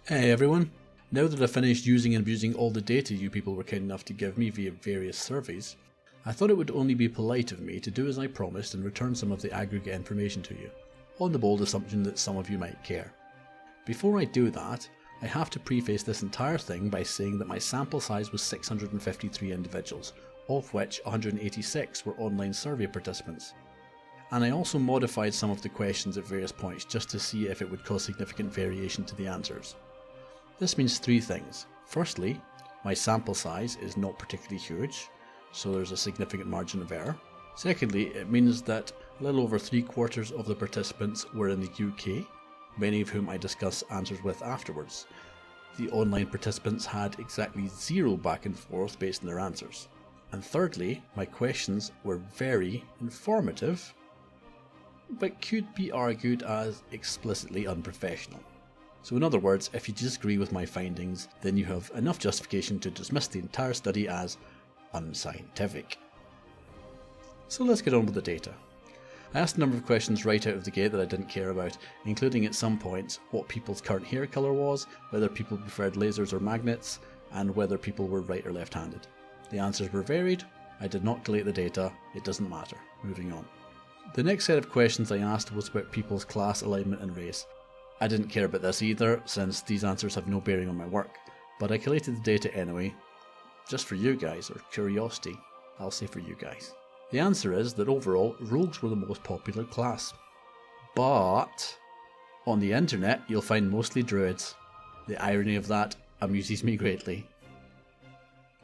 Hey everyone, now that I've finished using and abusing all the data you people were kind enough to give me via various surveys, I thought it would only be polite of me to do as I promised and return some of the aggregate information to you, on the bold assumption that some of you might care. Before I do that, I have to preface this entire thing by saying that my sample size was 653 individuals, of which 186 were online survey participants. And I also modified some of the questions at various points just to see if it would cause significant variation to the answers. This means three things. Firstly, my sample size is not particularly huge, so there's a significant margin of error. Secondly, it means that a little over 3/4 of the participants were in the UK, many of whom I discuss answers with afterwards. The online participants had exactly 0 back and forth based on their answers. And thirdly, my questions were very informative, but could be argued as explicitly unprofessional. So in other words, if you disagree with my findings, then you have enough justification to dismiss the entire study as unscientific. So let's get on with the data. I asked a number of questions right out of the gate that I didn't care about, including at some points what people's current hair colour was, whether people preferred lasers or magnets, and whether people were right or left-handed. The answers were varied. I did not collate the data. It doesn't matter. Moving on. The next set of questions I asked was about people's class, alignment and race. I didn't care about this either, since these answers have no bearing on my work, but I collated the data anyway, just for you guys, or curiosity. I'll say for you guys. The answer is that overall, rogues were the most popular class. But on the internet, you'll find mostly druids. The irony of that amuses me greatly.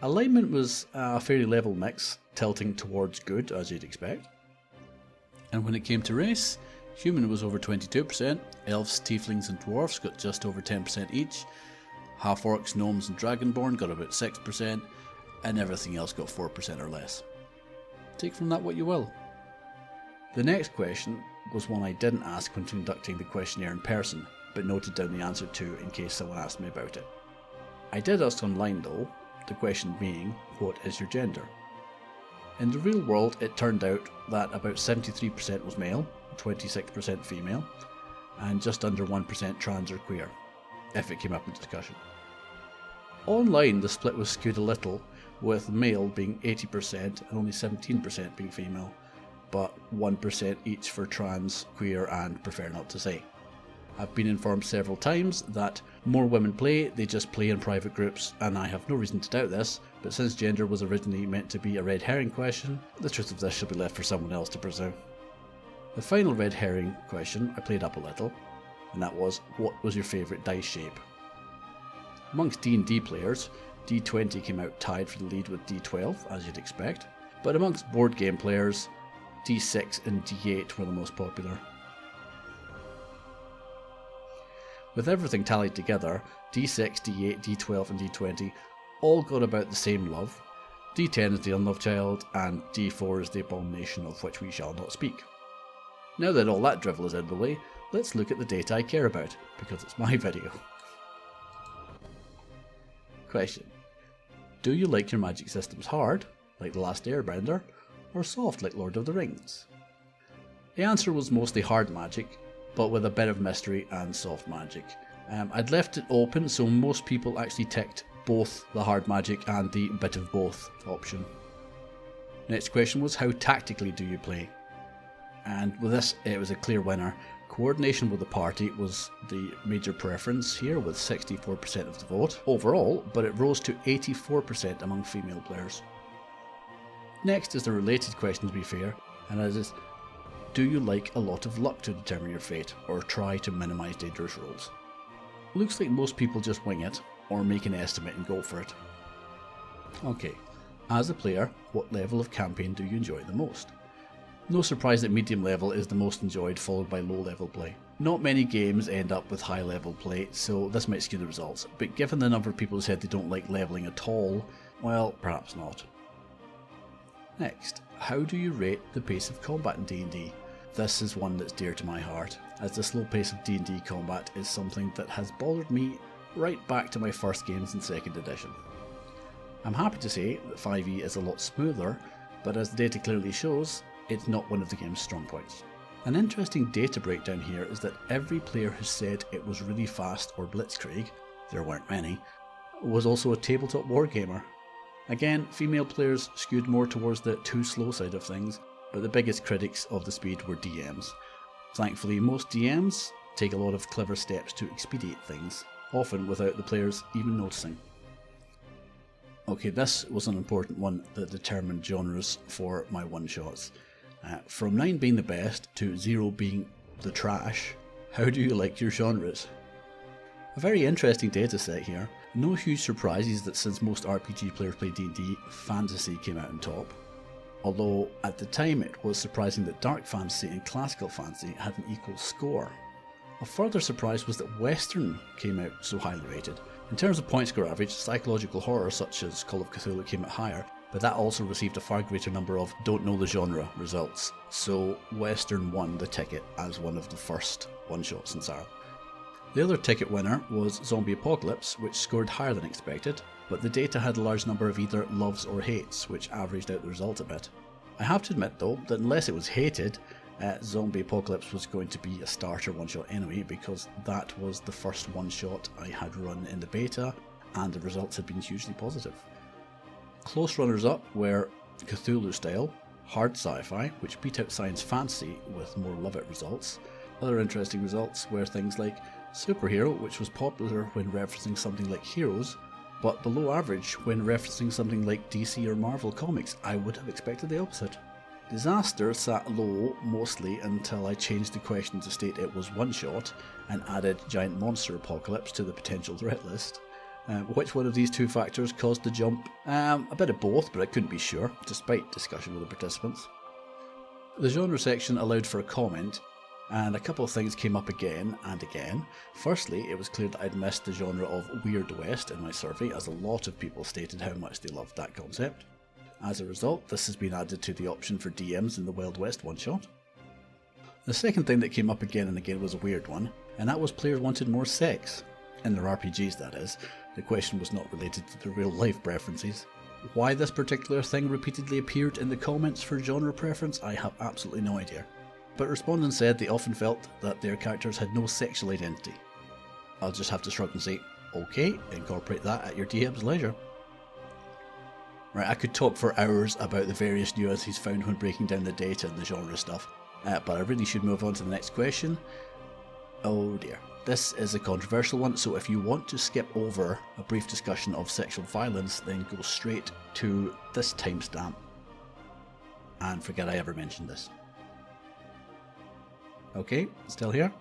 Alignment was a fairly level mix, tilting towards good, as you'd expect. And when it came to race, human was over 22%, elves, tieflings and dwarfs got just over 10% each, half-orcs, gnomes and dragonborn got about 6%, and everything else got 4% or less. Take from that what you will. The next question was one I didn't ask when conducting the questionnaire in person, but noted down the answer to in case someone asked me about it. I did ask online though, the question being, what is your gender? In the real world, it turned out that about 73% was male, 26% female, and just under 1% trans or queer, if it came up in discussion. Online, the split was skewed a little, with male being 80% and only 17% being female, but 1% each for trans, queer, and prefer not to say. I've been informed several times that more women play, they just play in private groups, and I have no reason to doubt this, but since gender was originally meant to be a red herring question, the truth of this should be left for someone else to pursue. The final red herring question I played up a little, and that was, what was your favourite dice shape? Amongst D&D players, D20 came out tied for the lead with D12, as you'd expect, but amongst board game players, D6 and D8 were the most popular. With everything tallied together, D6, D8, D12 and D20 all got about the same love. D10 is the unloved child, and D4 is the abomination of which we shall not speak. Now that all that drivel is out of the way, let's look at the data I care about, because it's my video. Question. Do you like your magic systems hard, like The Last Airbender, or soft like Lord of the Rings? The answer was mostly hard magic, but with a bit of mystery and soft magic. I'd left it open so most people actually ticked both the hard magic and the bit of both option. Next question was, how tactically do you play? And with this, it was a clear winner. Coordination with the party was the major preference here, with 64% of the vote overall, but it rose to 84% among female players. Next is the related question, to be fair, and that is, do you like a lot of luck to determine your fate, or try to minimise dangerous rolls? Looks like most people just wing it, or make an estimate and go for it. Okay, as a player, what level of campaign do you enjoy the most? No surprise that medium level is the most enjoyed, followed by low level play. Not many games end up with high level play, so this might skew the results, but given the number of people who said they don't like leveling at all, well, perhaps not. Next, how do you rate the pace of combat in D&D? This is one that's dear to my heart, as the slow pace of D&D combat is something that has bothered me right back to my first games in 2nd edition. I'm happy to say that 5e is a lot smoother, but as the data clearly shows, it's not one of the game's strong points. An interesting data breakdown here is that every player who said it was really fast or blitzkrieg there weren't many, was also a tabletop wargamer. Again, female players skewed more towards the too slow side of things, but the biggest critics of the speed were DMs. Thankfully, most DMs take a lot of clever steps to expedite things, often without the players even noticing. Okay, this was an important one that determined genres for my one-shots. From 9 being the best to 0 being the trash, how do you like your genres? A very interesting data set here. No huge surprises that since most RPG players play D&D, fantasy came out on top. Although at the time it was surprising that dark fantasy and classical fantasy had an equal score. A further surprise was that Western came out so highly rated. In terms of point score average, psychological horror such as Call of Cthulhu came out higher, but that also received a far greater number of don't know the genre results, so Western won the ticket as one of the first one-shots in SAR. The other ticket winner was Zombie Apocalypse, which scored higher than expected, but the data had a large number of either loves or hates, which averaged out the result a bit. I have to admit though, that unless it was hated, Zombie Apocalypse was going to be a starter one-shot anyway, because that was the first one-shot I had run in the beta, and the results had been hugely positive. Close runners-up were Cthulhu style, hard sci-fi, which beat out science fantasy with more love-it results. Other interesting results were things like superhero, which was popular when referencing something like Heroes, but below average when referencing something like DC or Marvel Comics. I would have expected the opposite. Disaster sat low mostly until I changed the question to state it was one shot and added giant monster apocalypse to the potential threat list. Which one of these two factors caused the jump? A bit of both, but I couldn't be sure, despite discussion with the participants. The genre section allowed for a comment, and a couple of things came up again and again. Firstly, it was clear that I'd missed the genre of Weird West in my survey, as a lot of people stated how much they loved that concept. As a result, this has been added to the option for DMs in the Wild West one-shot. The second thing that came up again and again was a weird one, and that was players wanted more sex. In their RPGs, that is. The question was not related to the real-life preferences. Why this particular thing repeatedly appeared in the comments for genre preference, I have absolutely no idea. But respondents said they often felt that their characters had no sexual identity. I'll just have to shrug and say, okay, incorporate that at your DM's leisure. Right, I could talk for hours about the various nuances found when breaking down the data and the genre stuff, but I really should move on to the next question. Oh dear. This is a controversial one, so if you want to skip over a brief discussion of sexual violence, then go straight to this timestamp and forget I ever mentioned this. Okay, still here?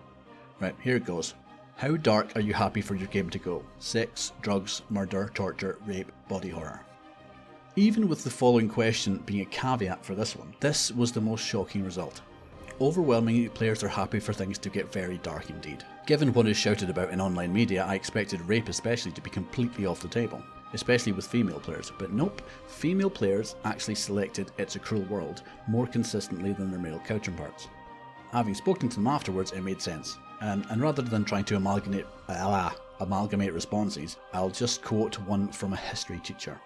Right, here it goes. How dark are you happy for your game to go? Sex, drugs, murder, torture, rape, body horror. Even with the following question being a caveat for this one, this was the most shocking result. Overwhelmingly, players are happy for things to get very dark indeed. Given what is shouted about in online media, I expected rape especially to be completely off the table, especially with female players, but nope, female players actually selected It's a Cruel World more consistently than their male counterparts. Having spoken to them afterwards, it made sense, and rather than trying to amalgamate responses, I'll just quote one from a history teacher.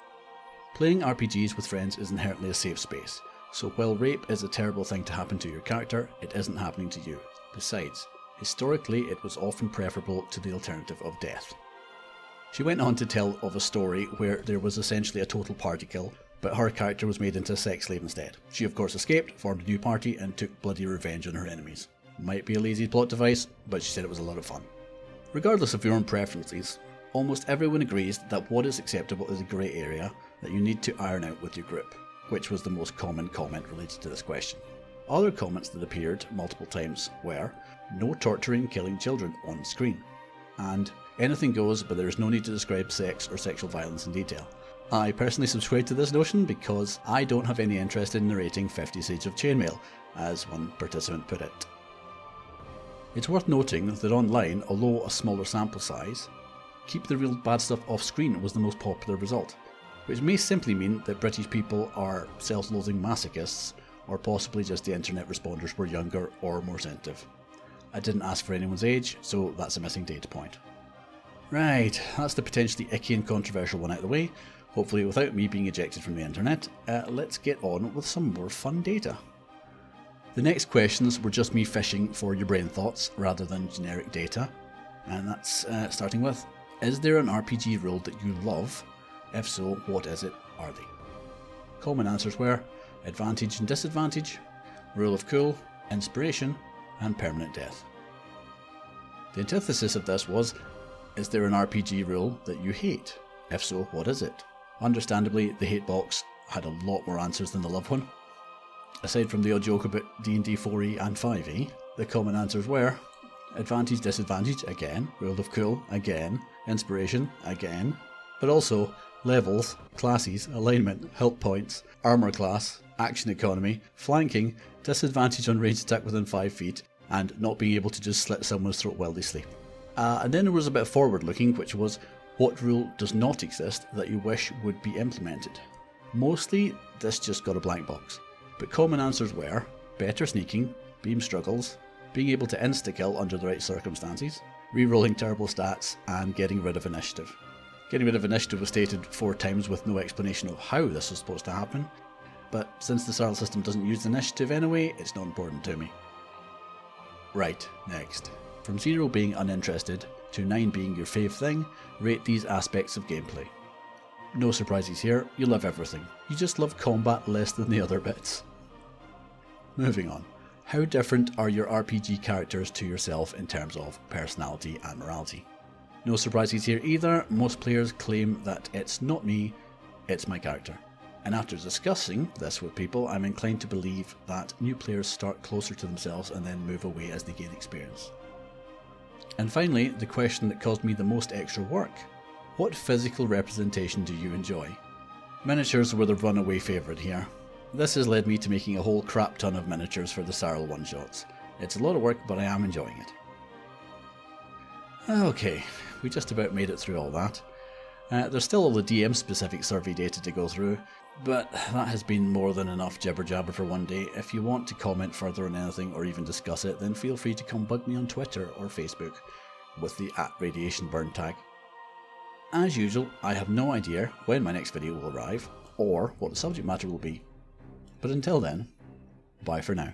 Playing RPGs with friends is inherently a safe space. So while rape is a terrible thing to happen to your character, it isn't happening to you. Besides, historically it was often preferable to the alternative of death. She went on to tell of a story where there was essentially a total party kill, but her character was made into a sex slave instead. She of course escaped, formed a new party, and took bloody revenge on her enemies. Might be a lazy plot device, but she said it was a lot of fun. Regardless of your own preferences, almost everyone agrees that what is acceptable is a grey area that you need to iron out with your group, which was the most common comment related to this question. Other comments that appeared multiple times were, no torturing, killing children on screen, and anything goes but there is no need to describe sex or sexual violence in detail. I personally subscribe to this notion because I don't have any interest in narrating 50 Shades of Chainmail, as one participant put it. It's worth noting that online, although a smaller sample size, keep the real bad stuff off screen was the most popular result, which may simply mean that British people are self-loathing masochists, or possibly just the internet responders were younger or more sensitive. I didn't ask for anyone's age, so that's a missing data point. Right, that's the potentially icky and controversial one out of the way, hopefully without me being ejected from the internet. Let's get on with some more fun data. The next questions were just me fishing for your brain thoughts rather than generic data, and that's starting with, Is there an RPG rule that you love? If so, what is it? Are they? Common answers were advantage and disadvantage, rule of cool, inspiration, and permanent death. The antithesis of this was, is there an RPG rule that you hate? If so, what is it? Understandably, the hate box had a lot more answers than the love one. Aside from the odd joke about D&D 4e and 5e, the common answers were advantage, disadvantage, again, rule of cool, again, inspiration, again, but also levels, classes, alignment, help points, armor class, action economy, flanking, disadvantage on ranged attack within 5 feet, and not being able to just slit someone's throat while they sleep. And then there was a bit forward looking, which was what rule does not exist that you wish would be implemented. Mostly this just got a blank box, but common answers were better sneaking, beam struggles, being able to insta-kill under the right circumstances, re-rolling terrible stats, and getting rid of initiative. Getting rid of initiative was stated 4 times with no explanation of how this was supposed to happen, but since the Sarl system doesn't use initiative anyway, it's not important to me. Right, next. From 0 being uninterested to 9 being your fave thing, rate these aspects of gameplay. No surprises here, you love everything. You just love combat less than the other bits. Moving on. How different are your RPG characters to yourself in terms of personality and morality? No surprises here either, most players claim that it's not me, it's my character. And after discussing this with people, I'm inclined to believe that new players start closer to themselves and then move away as they gain experience. And finally, the question that caused me the most extra work. What physical representation do you enjoy? Miniatures were the runaway favourite here. This has led me to making a whole crap ton of miniatures for the Sarl one-shots. It's a lot of work, but I am enjoying it. Okay, we just about made it through all that. There's still all the DM specific survey data to go through, but that has been more than enough jibber jabber for one day. If you want to comment further on anything or even discuss it, then feel free to come bug me on Twitter or Facebook with the @radiationburn tag. As usual, I have no idea when my next video will arrive or what the subject matter will be. But until then, bye for now.